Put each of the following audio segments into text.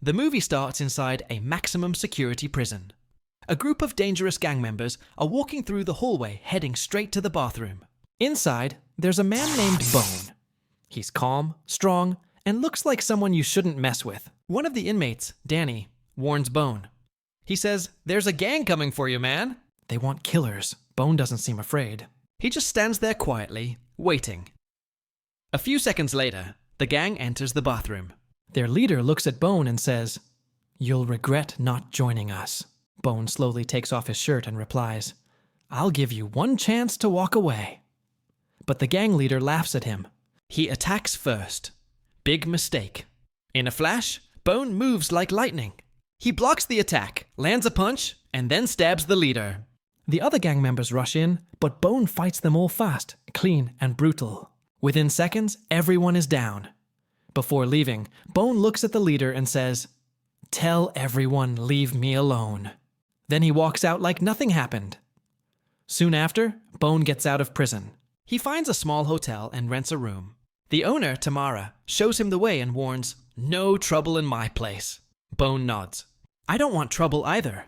The movie starts inside a maximum security prison. A group of dangerous gang members are walking through the hallway heading straight to the bathroom. Inside, there's a man named Bone. He's calm, strong, and looks like someone you shouldn't mess with. One of the inmates, Danny, warns Bone. He says, "There's a gang coming for you, man." They want killers. Bone doesn't seem afraid. He just stands there quietly, waiting. A few seconds later, the gang enters the bathroom. Their leader looks at Bone and says, "You'll regret not joining us." Bone slowly takes off his shirt and replies, "I'll give you one chance to walk away." But the gang leader laughs at him. He attacks first. Big mistake. In a flash, Bone moves like lightning. He blocks the attack, lands a punch, and then stabs the leader. The other gang members rush in, but Bone fights them all fast, clean, and brutal. Within seconds, everyone is down. Before leaving, Bone looks at the leader and says, "Tell everyone leave me alone." Then he walks out like nothing happened. Soon after, Bone gets out of prison. He finds a small hotel and rents a room. The owner, Tamara, shows him the way and warns, "No trouble in my place." Bone nods. "I don't want trouble either."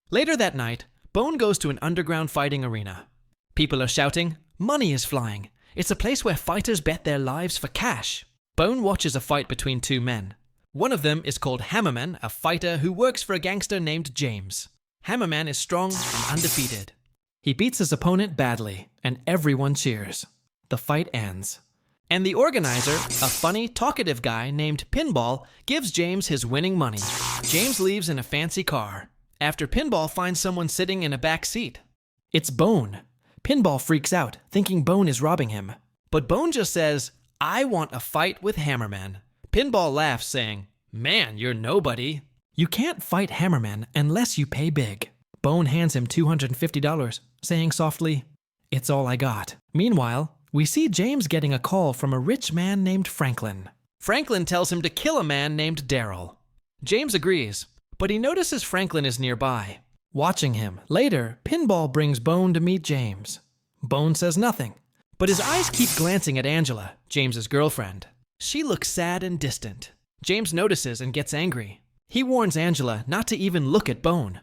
Later that night, Bone goes to an underground fighting arena. People are shouting, "Money is flying. It's a place where fighters bet their lives for cash." Bone watches a fight between two men. One of them is called Hammerman, a fighter who works for a gangster named James. Hammerman is strong and undefeated. He beats his opponent badly, and everyone cheers. The fight ends. And the organizer, a funny, talkative guy named Pinball, gives James his winning money. James leaves in a fancy car, after Pinball finds someone sitting in a back seat. It's Bone. Pinball freaks out, thinking Bone is robbing him. But Bone just says, "I want a fight with Hammerman." Pinball laughs, saying, "Man, you're nobody." You can't fight Hammerman unless you pay big. Bone hands him $250, saying softly, "It's all I got." Meanwhile, we see James getting a call from a rich man named Franklin. Franklin tells him to kill a man named Daryl. James agrees, but he notices Franklin is nearby. Watching him, later, Pinball brings Bone to meet James. Bone says nothing, but his eyes keep glancing at Angela, James's girlfriend. She looks sad and distant. James notices and gets angry. He warns Angela not to even look at Bone.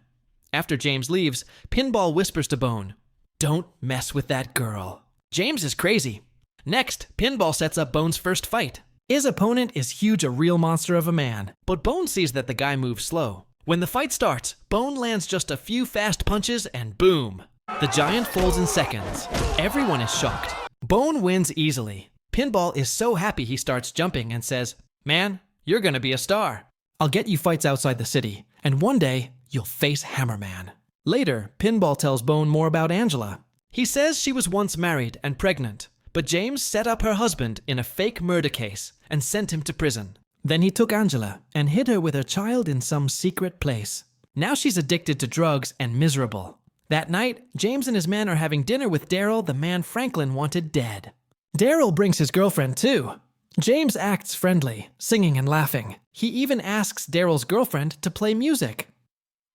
After James leaves, Pinball whispers to Bone, "Don't mess with that girl." James is crazy. Next, Pinball sets up Bone's first fight. His opponent is huge, a real monster of a man, but Bone sees that the guy moves slow. When the fight starts, Bone lands just a few fast punches and boom! The giant falls in seconds. Everyone is shocked. Bone wins easily. Pinball is so happy he starts jumping and says, "Man, you're gonna be a star. I'll get you fights outside the city, and one day, you'll face Hammerman." Later, Pinball tells Bone more about Angela. He says she was once married and pregnant, but James set up her husband in a fake murder case and sent him to prison. Then he took Angela and hid her with her child in some secret place. Now she's addicted to drugs and miserable. That night, James and his men are having dinner with Daryl, the man Franklin wanted dead. Daryl brings his girlfriend too. James acts friendly, singing and laughing. He even asks Daryl's girlfriend to play music.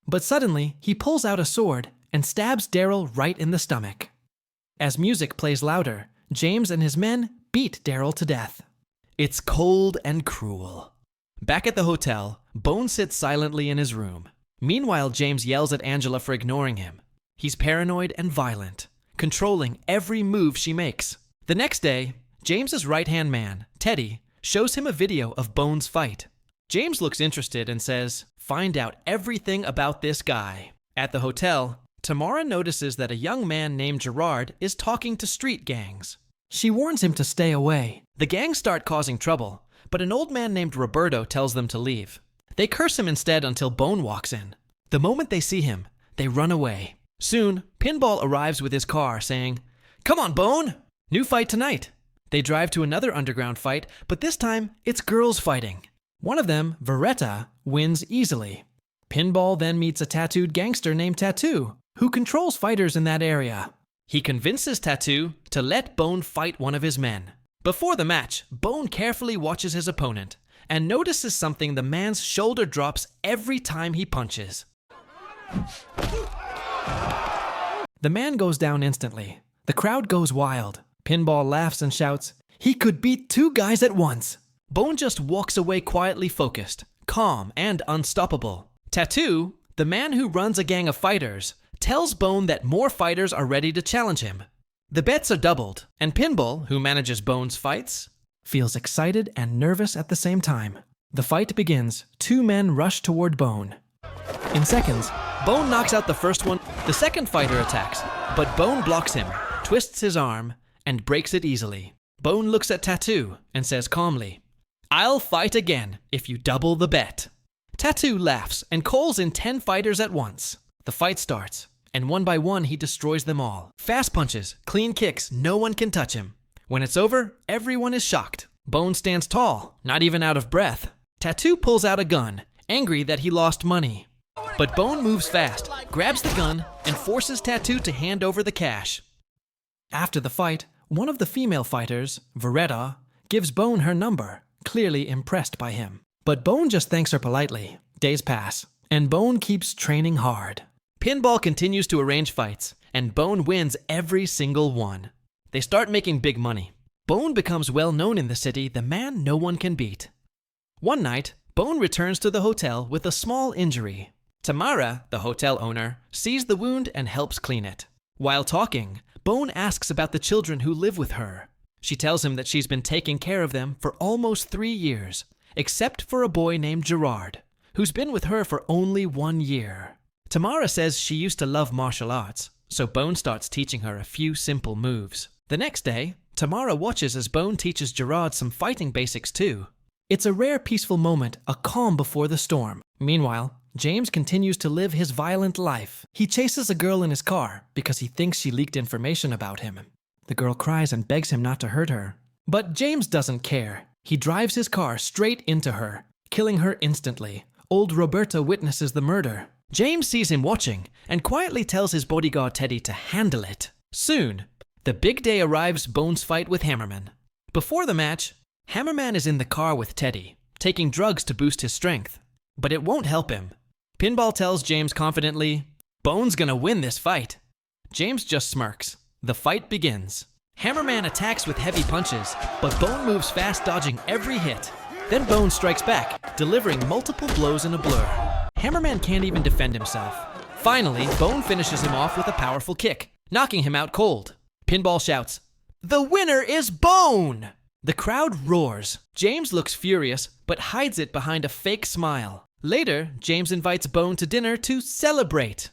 But suddenly, he pulls out a sword and stabs Daryl right in the stomach. As music plays louder, James and his men beat Daryl to death. It's cold and cruel. Back at the hotel, Bone sits silently in his room. Meanwhile, James yells at Angela for ignoring him. He's paranoid and violent, controlling every move she makes. The next day, James's right-hand man, Teddy, shows him a video of Bone's fight. James looks interested and says, "Find out everything about this guy." At the hotel, Tamara notices that a young man named Gerard is talking to street gangs. She warns him to stay away. The gangs start causing trouble, but an old man named Roberto tells them to leave. They curse him instead until Bone walks in. The moment they see him, they run away. Soon, Pinball arrives with his car saying, "Come on, Bone! New fight tonight." They drive to another underground fight, but this time, it's girls fighting. One of them, Veretta, wins easily. Pinball then meets a tattooed gangster named Tattoo, who controls fighters in that area. He convinces Tattoo to let Bone fight one of his men. Before the match, Bone carefully watches his opponent and notices something: the man's shoulder drops every time he punches. The man goes down instantly. The crowd goes wild. Pinball laughs and shouts, "He could beat two guys at once." Bone just walks away quietly focused, calm and unstoppable. Tattoo, the man who runs a gang of fighters, tells Bone that more fighters are ready to challenge him. The bets are doubled, and Pinball, who manages Bone's fights, feels excited and nervous at the same time. The fight begins. Two men rush toward Bone. In seconds, Bone knocks out the first one. The second fighter attacks, but Bone blocks him, twists his arm, and breaks it easily. Bone looks at Tattoo and says calmly, "I'll fight again if you double the bet." Tattoo laughs and calls in 10 fighters at once. The fight starts, and one by one he destroys them all. Fast punches, clean kicks, no one can touch him. When it's over, everyone is shocked. Bone stands tall, not even out of breath. Tattoo pulls out a gun, angry that he lost money. But Bone moves fast, grabs the gun, and forces Tattoo to hand over the cash. After the fight, one of the female fighters, Veretta, gives Bone her number, clearly impressed by him. But Bone just thanks her politely. Days pass, and Bone keeps training hard. Pinball continues to arrange fights, and Bone wins every single one. They start making big money. Bone becomes well known in the city, the man no one can beat. One night, Bone returns to the hotel with a small injury. Tamara, the hotel owner, sees the wound and helps clean it. While talking, Bone asks about the children who live with her. She tells him that she's been taking care of them for almost 3 years, except for a boy named Gerard, who's been with her for only 1 year. Tamara says she used to love martial arts, so Bone starts teaching her a few simple moves. The next day, Tamara watches as Bone teaches Gerard some fighting basics too. It's a rare peaceful moment, a calm before the storm. Meanwhile, James continues to live his violent life. He chases a girl in his car because he thinks she leaked information about him. The girl cries and begs him not to hurt her. But James doesn't care. He drives his car straight into her, killing her instantly. Old Roberta witnesses the murder. James sees him watching and quietly tells his bodyguard Teddy to handle it. Soon, the big day arrives. Bone's fight with Hammerman. Before the match, Hammerman is in the car with Teddy, taking drugs to boost his strength. But it won't help him. Pinball tells James confidently, "Bone's gonna win this fight." James just smirks. The fight begins. Hammerman attacks with heavy punches, but Bone moves fast, dodging every hit. Then Bone strikes back, delivering multiple blows in a blur. Hammerman can't even defend himself. Finally, Bone finishes him off with a powerful kick, knocking him out cold. Pinball shouts, "The winner is Bone!" The crowd roars. James looks furious, but hides it behind a fake smile. Later, James invites Bone to dinner to celebrate.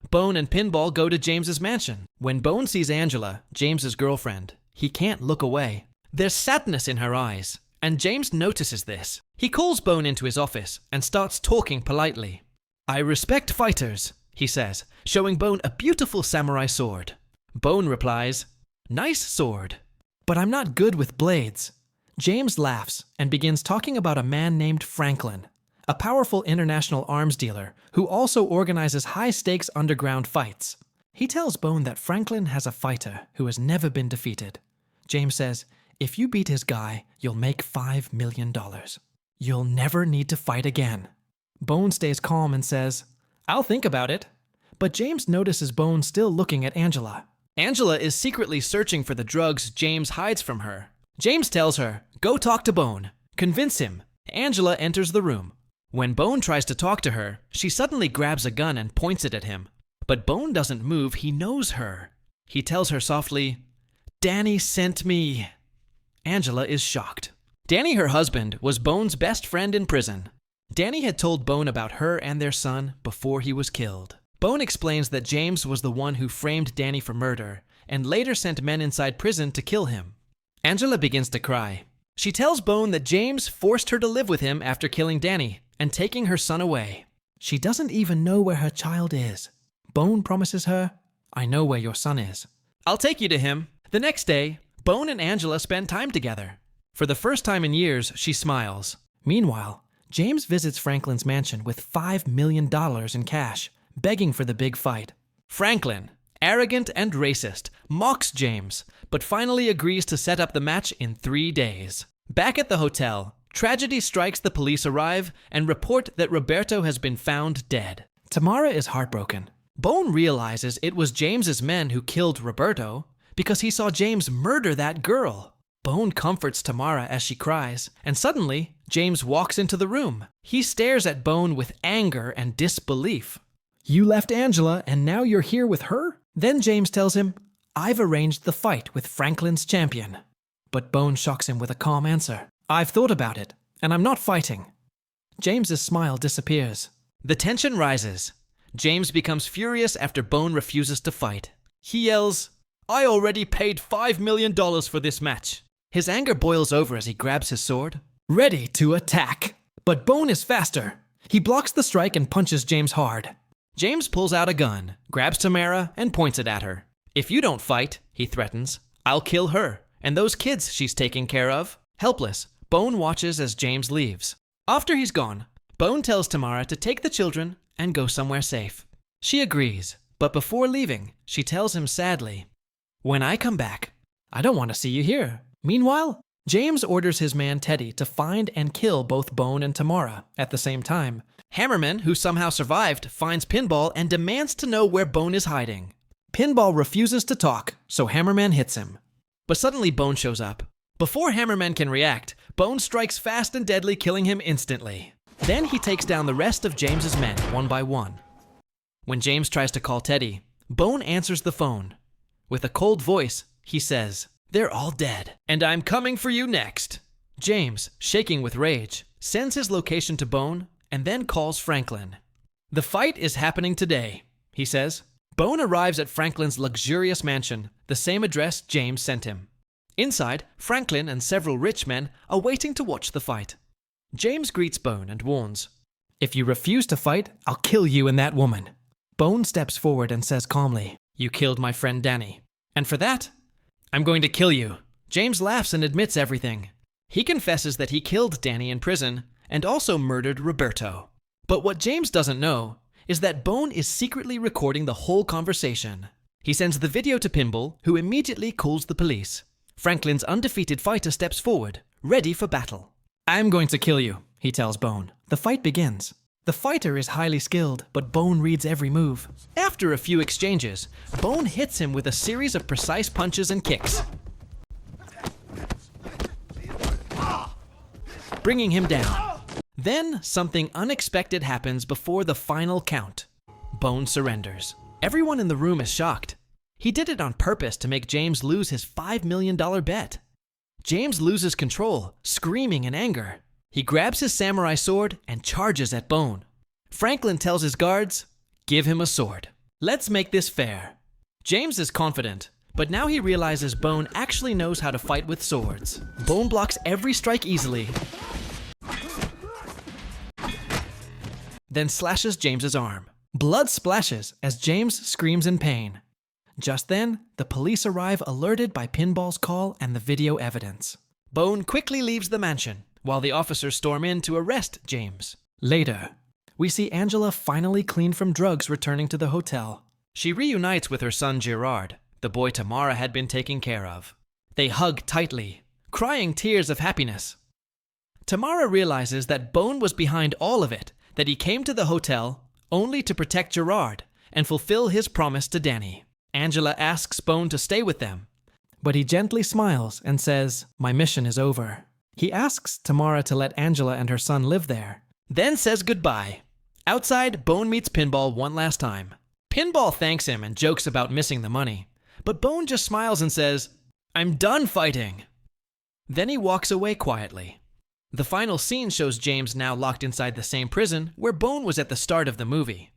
Bone and Pinball go to James's mansion. When Bone sees Angela, James's girlfriend, he can't look away. There's sadness in her eyes, and James notices this. He calls Bone into his office and starts talking politely. "I respect fighters," he says, showing Bone a beautiful samurai sword. Bone replies, "Nice sword, but I'm not good with blades." James laughs and begins talking about a man named Franklin, a powerful international arms dealer who also organizes high-stakes underground fights. He tells Bone that Franklin has a fighter who has never been defeated. James says, "If you beat his guy, you'll make $5 million. You'll never need to fight again." Bone stays calm and says, "I'll think about it." But James notices Bone still looking at Angela. Angela is secretly searching for the drugs James hides from her. James tells her, "Go talk to Bone. Convince him." Angela enters the room. When Bone tries to talk to her, she suddenly grabs a gun and points it at him. But Bone doesn't move, he knows her. He tells her softly, "Danny sent me." Angela is shocked. Danny, her husband, was Bone's best friend in prison. Danny had told Bone about her and their son before he was killed. Bone explains that James was the one who framed Danny for murder and later sent men inside prison to kill him. Angela begins to cry. She tells Bone that James forced her to live with him after killing Danny and taking her son away. She doesn't even know where her child is. Bone promises her, "I know where your son is. I'll take you to him." The next day, Bone and Angela spend time together. For the first time in years, she smiles. Meanwhile, James visits Franklin's mansion with $5 million in cash, begging for the big fight. Franklin, arrogant and racist, mocks James, but finally agrees to set up the match in 3 days. Back at the hotel, tragedy strikes. The police arrive and report that Roberto has been found dead. Tamara is heartbroken. Bone realizes it was James's men who killed Roberto because he saw James murder that girl. Bone comforts Tamara as she cries, and suddenly, James walks into the room. He stares at Bone with anger and disbelief. "You left Angela and now you're here with her?" Then James tells him, "I've arranged the fight with Franklin's champion." But Bone shocks him with a calm answer. "I've thought about it, and I'm not fighting." James's smile disappears. The tension rises. James becomes furious after Bone refuses to fight. He yells, "I already paid $5 million for this match." His anger boils over as he grabs his sword, ready to attack. But Bone is faster. He blocks the strike and punches James hard. James pulls out a gun, grabs Tamara, and points it at her. "If you don't fight," he threatens, "I'll kill her and those kids she's taking care of." Helpless, Bone watches as James leaves. After he's gone, Bone tells Tamara to take the children and go somewhere safe. She agrees, but before leaving, she tells him sadly, "When I come back, I don't want to see you here." Meanwhile, James orders his man Teddy to find and kill both Bone and Tamara at the same time. Hammerman, who somehow survived, finds Pinball and demands to know where Bone is hiding. Pinball refuses to talk, so Hammerman hits him. But suddenly Bone shows up. Before Hammerman can react, Bone strikes fast and deadly, killing him instantly. Then he takes down the rest of James's men one by one. When James tries to call Teddy, Bone answers the phone. With a cold voice, he says, "They're all dead, and I'm coming for you next." James, shaking with rage, sends his location to Bone and then calls Franklin. "The fight is happening today," he says. Bone arrives at Franklin's luxurious mansion, the same address James sent him. Inside, Franklin and several rich men are waiting to watch the fight. James greets Bone and warns, "If you refuse to fight, I'll kill you and that woman." Bone steps forward and says calmly, "You killed my friend Danny. And for that, I'm going to kill you." James laughs and admits everything. He confesses that he killed Danny in prison and also murdered Roberto. But what James doesn't know is that Bone is secretly recording the whole conversation. He sends the video to Pinball, who immediately calls the police. Franklin's undefeated fighter steps forward, ready for battle. "I'm going to kill you," he tells Bone. The fight begins. The fighter is highly skilled, but Bone reads every move. After a few exchanges, Bone hits him with a series of precise punches and kicks, bringing him down. Then, something unexpected happens before the final count. Bone surrenders. Everyone in the room is shocked. He did it on purpose to make James lose his $5 million bet. James loses control, screaming in anger. He grabs his samurai sword and charges at Bone. Franklin tells his guards, "Give him a sword. Let's make this fair." James is confident, but now he realizes Bone actually knows how to fight with swords. Bone blocks every strike easily, then slashes James's arm. Blood splashes as James screams in pain. Just then, the police arrive, alerted by Pinball's call and the video evidence. Bone quickly leaves the mansion, while the officers storm in to arrest James. Later, we see Angela, finally clean from drugs, returning to the hotel. She reunites with her son Gerard, the boy Tamara had been taking care of. They hug tightly, crying tears of happiness. Tamara realizes that Bone was behind all of it, that he came to the hotel only to protect Gerard and fulfill his promise to Danny. Angela asks Bone to stay with them, but he gently smiles and says, "My mission is over." He asks Tamara to let Angela and her son live there, then says goodbye. Outside, Bone meets Pinball one last time. Pinball thanks him and jokes about missing the money, but Bone just smiles and says, "I'm done fighting." Then he walks away quietly. The final scene shows James now locked inside the same prison where Bone was at the start of the movie.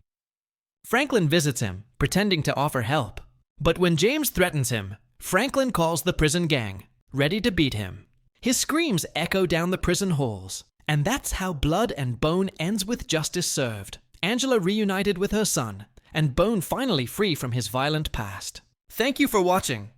Franklin visits him, pretending to offer help. But when James threatens him, Franklin calls the prison gang, ready to beat him. His screams echo down the prison halls, and that's how Blood and Bone ends with justice served. Angela reunited with her son, and Bone finally free from his violent past. Thank you for watching.